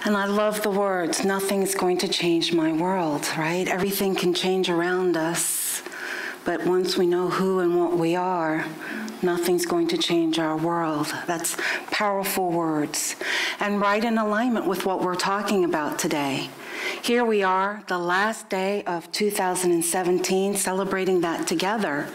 And I love the words, nothing's going to change my world, right? Everything can change around us, but once we know who and what we are, nothing's going to change our world. That's powerful words, and right in alignment with what we're talking about today. Here we are, the last day of 2017, celebrating that together.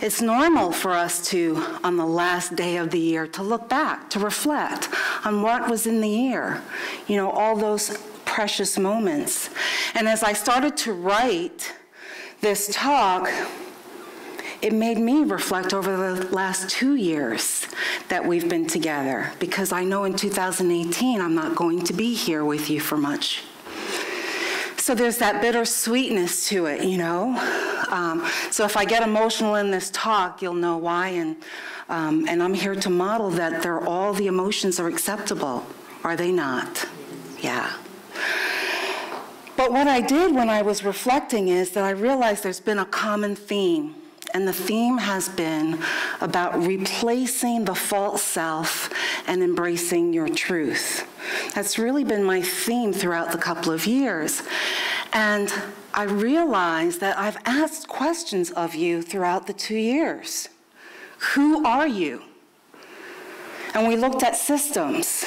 It's normal for us to, on the last day of the year, to look back, to reflect on what was in the year, you know, all those precious moments. And as I started to write this talk, it made me reflect over the last 2 years that we've been together, because I know in 2018 I'm not going to be here with you for much. So there's that bittersweetness to it, you know. So if I get emotional in this talk, you'll know why, and I'm here to model that all the emotions are acceptable, are they not? Yeah. But what I did when I was reflecting is that I realized there's been a common theme. And the theme has been about replacing the false self and embracing your truth. That's really been my theme throughout the couple of years. And I realized that I've asked questions of you throughout the 2 years. Who are you? And we looked at systems.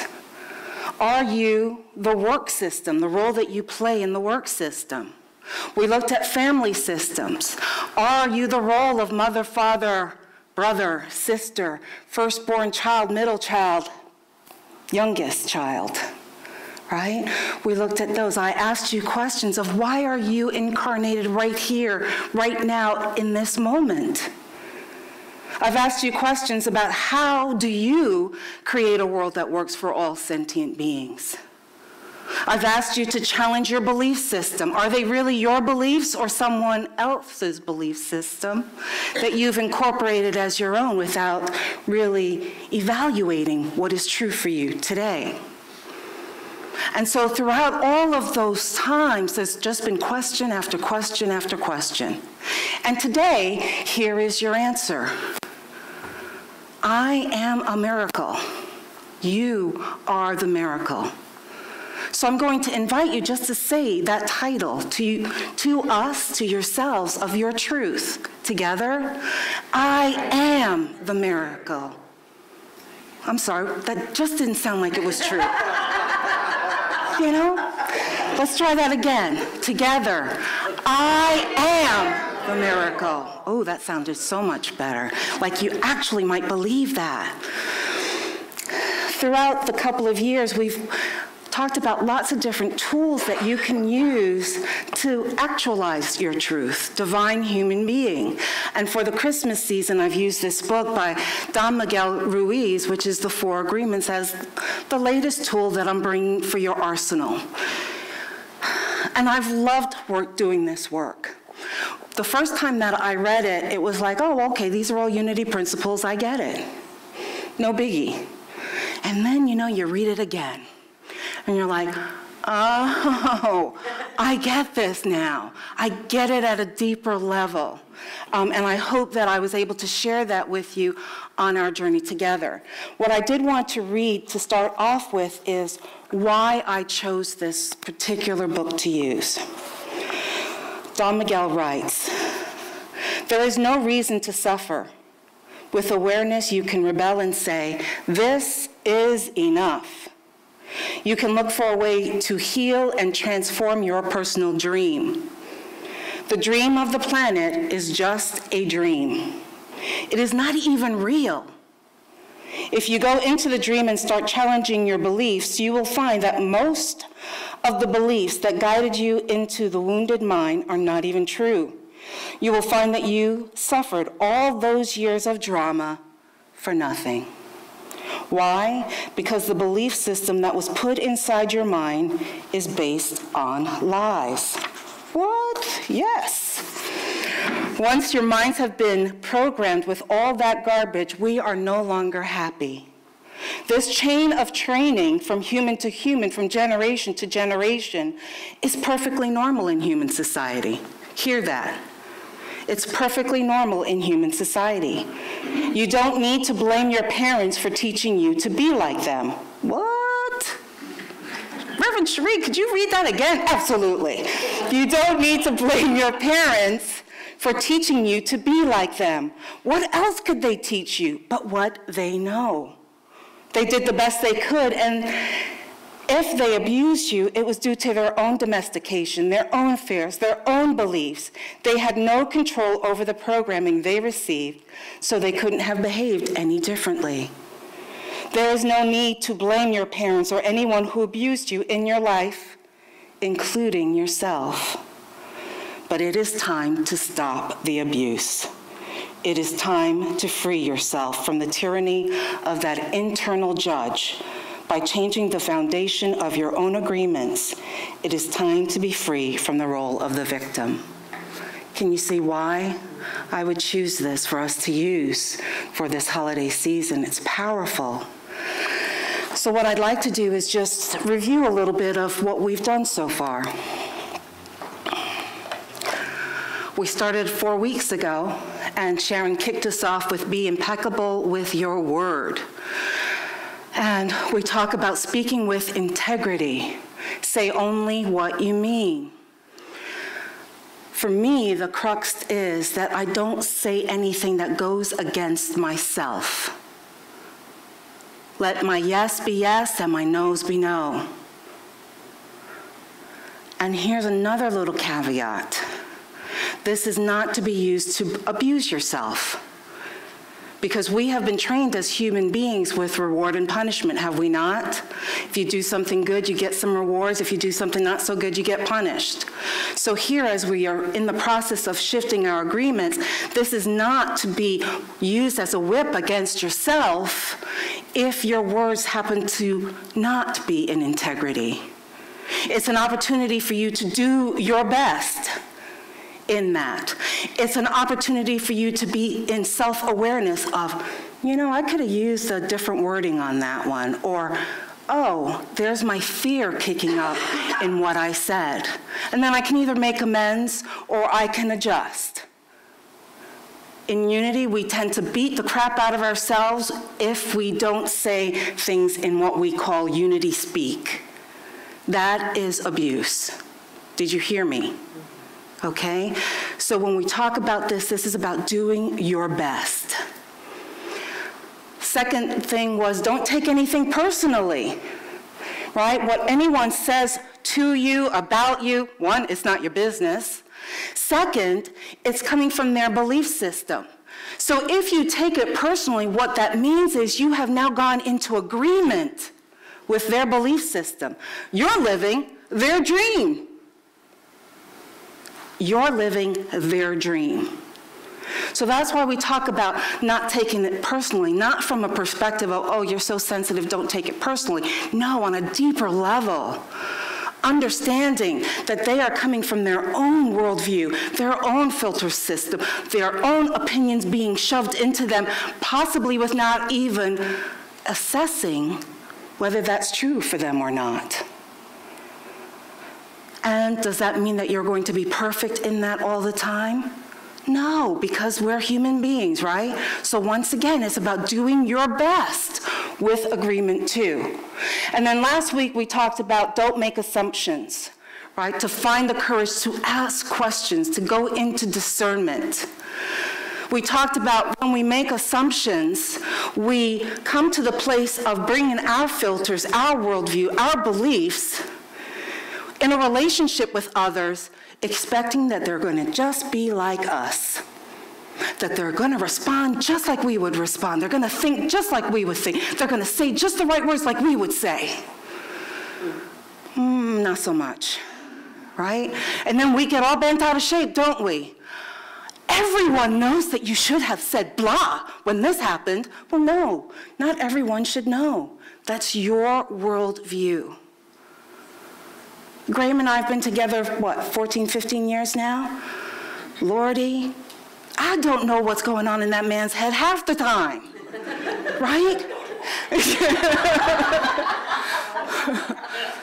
Are you the work system, the role that you play in the work system? We looked at family systems. Are you the role of mother, father, brother, sister, firstborn child, middle child, youngest child, right? We looked at those. I asked you questions of why are you incarnated right here, right now, in this moment? I've asked you questions about how do you create a world that works for all sentient beings? I've asked you to challenge your belief system. Are they really your beliefs or someone else's belief system that you've incorporated as your own without really evaluating what is true for you today? And so throughout all of those times, there's just been question after question after question. And today, here is your answer. I am a miracle. You are the miracle. So I'm going to invite you just to say that title to us, to yourselves, of your truth. Together, I am the miracle. I'm sorry, that just didn't sound like it was true. You know? Let's try that again. Together, I am the miracle. Oh, that sounded so much better. Like you actually might believe that. Throughout the couple of years, we've talked about lots of different tools that you can use to actualize your truth, divine human being. And for the Christmas season, I've used this book by Don Miguel Ruiz, which is The 4 Agreements, as the latest tool that I'm bringing for your arsenal. And I've loved doing this work. The first time that I read it, it was like, oh, okay, these are all unity principles, I get it. No biggie. And then, you know, you read it again. And you're like, oh, I get this now. I get it at a deeper level. And I hope that I was able to share that with you on our journey together. What I did want to read to start off with is why I chose this particular book to use. Don Miguel writes, there is no reason to suffer. With awareness, you can rebel and say, this is enough. You can look for a way to heal and transform your personal dream. The dream of the planet is just a dream. It is not even real. If you go into the dream and start challenging your beliefs, you will find that most of the beliefs that guided you into the wounded mind are not even true. You will find that you suffered all those years of drama for nothing. Why? Because the belief system that was put inside your mind is based on lies. What? Yes. Once your minds have been programmed with all that garbage, we are no longer happy. This chain of training from human to human, from generation to generation, is perfectly normal in human society. Hear that. It's perfectly normal in human society. You don't need to blame your parents for teaching you to be like them. What? Reverend Sherrie, could you read that again? Absolutely. You don't need to blame your parents for teaching you to be like them. What else could they teach you but what they know? They did the best they could, and if they abused you, it was due to their own domestication, their own fears, their own beliefs. They had no control over the programming they received, so they couldn't have behaved any differently. There is no need to blame your parents or anyone who abused you in your life, including yourself. But it is time to stop the abuse. It is time to free yourself from the tyranny of that internal judge by changing the foundation of your own agreements. It is time to be free from the role of the victim. Can you see why I would choose this for us to use for this holiday season? It's powerful. So what I'd like to do is just review a little bit of what we've done so far. We started 4 weeks ago, and Sharon kicked us off with be impeccable with your word. And we talk about speaking with integrity. Say only what you mean. For me, the crux is that I don't say anything that goes against myself. Let my yes be yes and my no's be no. And here's another little caveat. This is not to be used to abuse yourself. Because we have been trained as human beings with reward and punishment, have we not? If you do something good, you get some rewards. If you do something not so good, you get punished. So here, as we are in the process of shifting our agreements, this is not to be used as a whip against yourself if your words happen to not be in integrity. It's an opportunity for you to do your best in that. It's an opportunity for you to be in self-awareness of, you know, I could have used a different wording on that one, or, oh, there's my fear kicking up in what I said. And then I can either make amends or I can adjust. In unity, we tend to beat the crap out of ourselves if we don't say things in what we call unity speak. That is abuse. Did you hear me? Okay? So when we talk about this, this is about doing your best. Second thing was don't take anything personally, right? What anyone says to you, about you, one, it's not your business. Second, it's coming from their belief system. So if you take it personally, what that means is you have now gone into agreement with their belief system. You're living their dream. You're living their dream. So that's why we talk about not taking it personally, not from a perspective of, oh, you're so sensitive, don't take it personally. No, on a deeper level. Understanding that they are coming from their own worldview, their own filter system, their own opinions being shoved into them, possibly with not even assessing whether that's true for them or not. And does that mean that you're going to be perfect in that all the time? No, because we're human beings, right? So once again, it's about doing your best with agreement too. And then last week we talked about don't make assumptions, right? To find the courage to ask questions, to go into discernment. We talked about when we make assumptions, we come to the place of bringing our filters, our worldview, our beliefs in a relationship with others, expecting that they're going to just be like us, that they're going to respond just like we would respond. They're going to think just like we would think. They're going to say just the right words like we would say. Not so much, right? And then we get all bent out of shape, don't we? Everyone knows that you should have said blah when this happened. Well, no, not everyone should know. That's your worldview. Graham and I have been together, what, 14, 15 years now? Lordy, I don't know what's going on in that man's head half the time, right?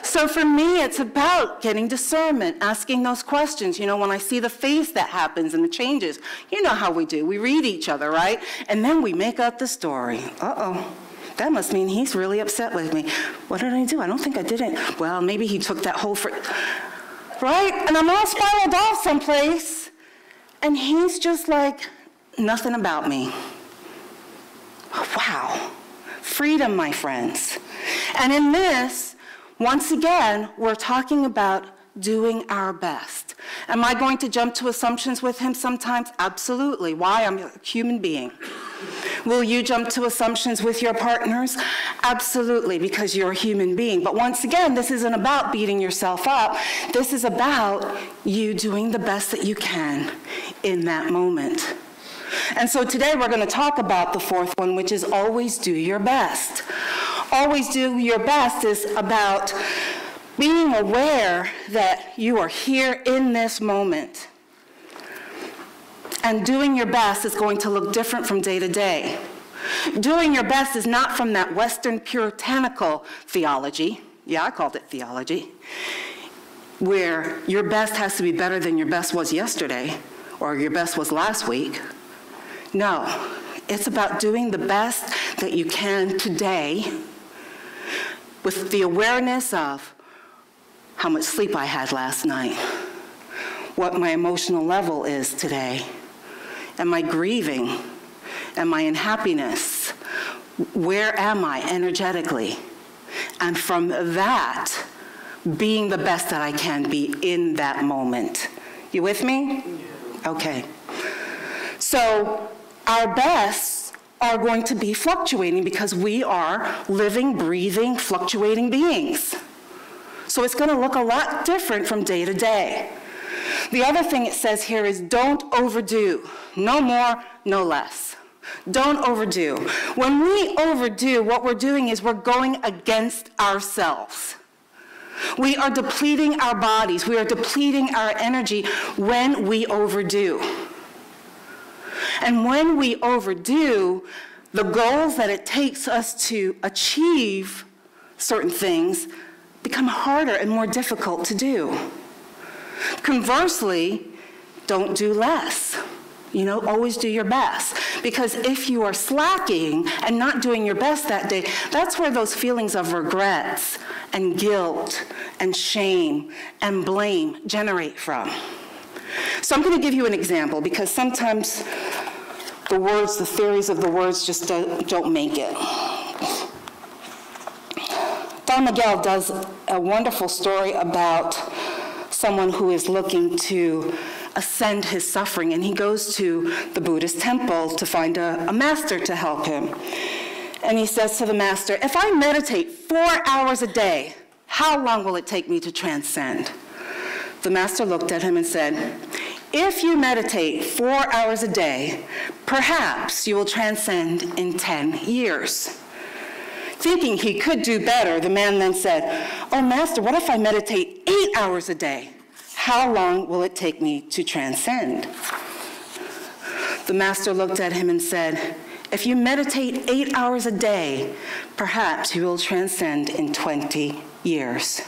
So for me, it's about getting discernment, asking those questions. You know, when I see the face that happens and the changes, you know how we do. We read each other, right? And then we make up the story. Uh-oh. That must mean he's really upset with me. What did I do? I don't think I did it. Well, maybe he took that whole right? And I'm all spiraled off someplace, and he's just like, nothing about me. Wow. Freedom, my friends. And in this, once again, we're talking about doing our best. Am I going to jump to assumptions with him sometimes? Absolutely. Why? I'm a human being. Will you jump to assumptions with your partners? Absolutely, because you're a human being. But once again, this isn't about beating yourself up. This is about you doing the best that you can in that moment. And so today we're going to talk about the fourth one, which is always do your best. Always do your best is about being aware that you are here in this moment. And doing your best is going to look different from day to day. Doing your best is not from that Western puritanical theology. Yeah, I called it theology. Where your best has to be better than your best was yesterday or your best was last week. No, it's about doing the best that you can today with the awareness of how much sleep I had last night, what my emotional level is today. Am I grieving? Am I in happiness? Where am I energetically? And from that, being the best that I can be in that moment. You with me? Okay. So our bests are going to be fluctuating because we are living, breathing, fluctuating beings. So it's going to look a lot different from day to day. The other thing it says here is don't overdo. No more, no less. Don't overdo. When we overdo, what we're doing is we're going against ourselves. We are depleting our bodies. We are depleting our energy when we overdo. And when we overdo, the goals that it takes us to achieve certain things become harder and more difficult to do. Conversely, don't do less. You know, always do your best. Because if you are slacking and not doing your best that day, that's where those feelings of regrets and guilt and shame and blame generate from. So I'm going to give you an example because sometimes the words, the theories of the words just don't make it. Don Miguel does a wonderful story about someone who is looking to ascend his suffering, and he goes to the Buddhist temple to find a master to help him. And he says to the master, if I meditate 4 hours a day, how long will it take me to transcend? The master looked at him and said, if you meditate 4 hours a day, perhaps you will transcend in 10 years. Thinking he could do better, the man then said, oh, master, what if I meditate 8 hours a day? How long will it take me to transcend? The master looked at him and said, if you meditate 8 hours a day, perhaps you will transcend in 20 years.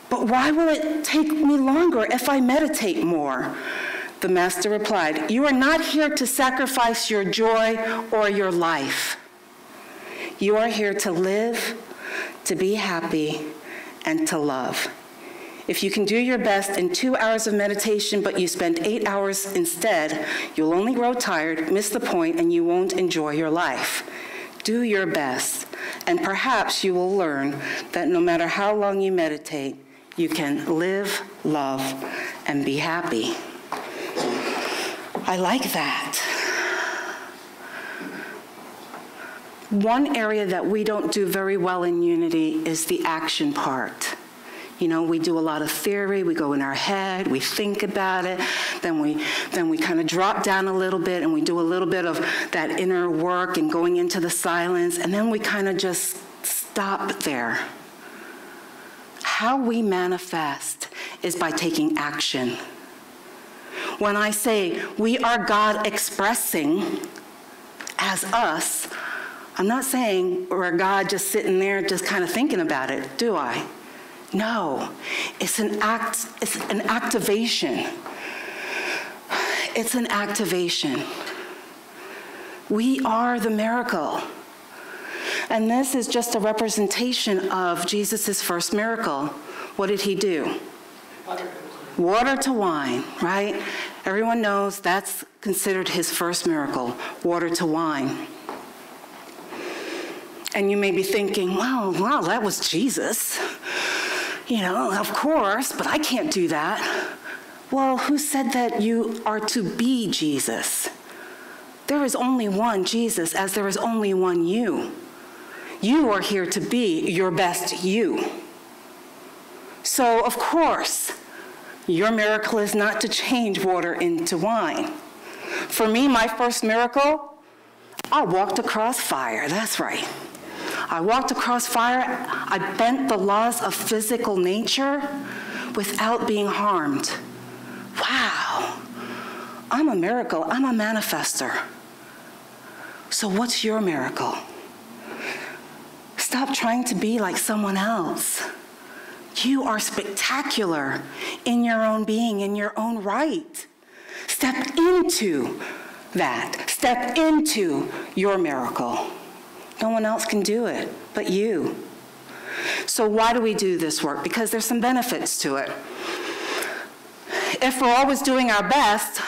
But why will it take me longer if I meditate more? The master replied, you are not here to sacrifice your joy or your life. You are here to live, to be happy, and to love. If you can do your best in 2 hours of meditation, but you spend 8 hours instead, you'll only grow tired, miss the point, and you won't enjoy your life. Do your best, and perhaps you will learn that no matter how long you meditate, you can live, love, and be happy. I like that. One area that we don't do very well in unity is the action part. You know, we do a lot of theory, we go in our head, we think about it, then we kind of drop down a little bit and we do a little bit of that inner work and going into the silence, and then we kind of just stop there. How we manifest is by taking action. When I say we are God expressing as us, I'm not saying we're God just sitting there just kind of thinking about it, do I? No, it's an activation. It's an activation. We are the miracle. And this is just a representation of Jesus' first miracle. What did he do? Water to wine, right? Everyone knows that's considered his first miracle, water to wine. And you may be thinking, wow, that was Jesus. You know, of course, but I can't do that. Well, who said that you are to be Jesus? There is only one Jesus, as there is only one you. You are here to be your best you. So, of course, your miracle is not to change water into wine. For me, my first miracle, I walked across fire. That's right. I walked across fire. I bent the laws of physical nature without being harmed. Wow. I'm a miracle. I'm a manifester. So what's your miracle? Stop trying to be like someone else. You are spectacular in your own being, in your own right. Step into that. Step into your miracle. No one else can do it but you. So why do we do this work? Because there's some benefits to it. If we're always doing our best,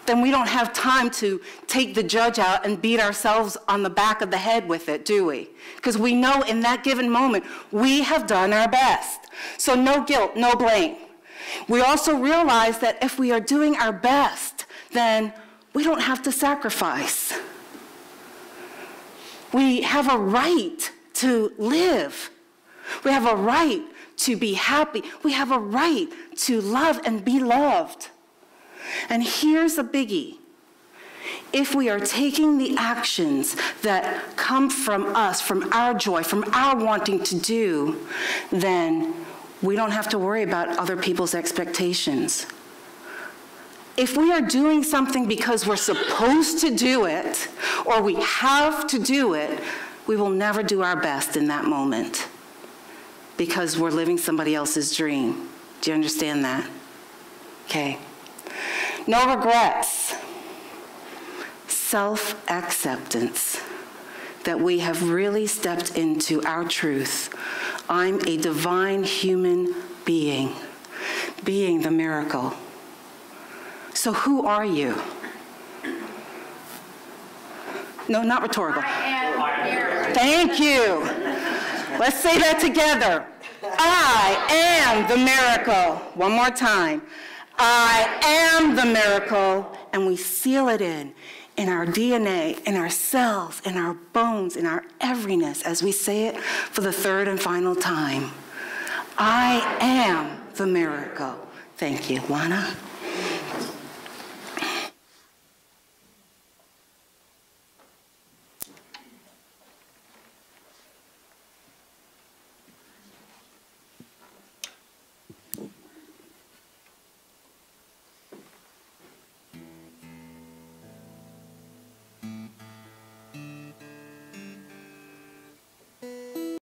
then we don't have time to take the judge out and beat ourselves on the back of the head with it, do we? Because we know in that given moment, we have done our best. So no guilt, no blame. We also realize that if we are doing our best, then we don't have to sacrifice. We have a right to live. We have a right to be happy. We have a right to love and be loved. And here's a biggie. If we are taking the actions that come from us, from our joy, from our wanting to do, then we don't have to worry about other people's expectations. If we are doing something because we're supposed to do it, or we have to do it, we will never do our best in that moment because we're living somebody else's dream. Do you understand that? Okay. No regrets. Self-acceptance. That we have really stepped into our truth. I'm a divine human being the miracle. So who are you? No, not rhetorical. I am the miracle. Thank you. Let's say that together. I am the miracle. One more time. I am the miracle. And we seal it in our DNA, in our cells, in our bones, in our everyness, as we say it for the third and final time. I am the miracle. Thank you. Lana?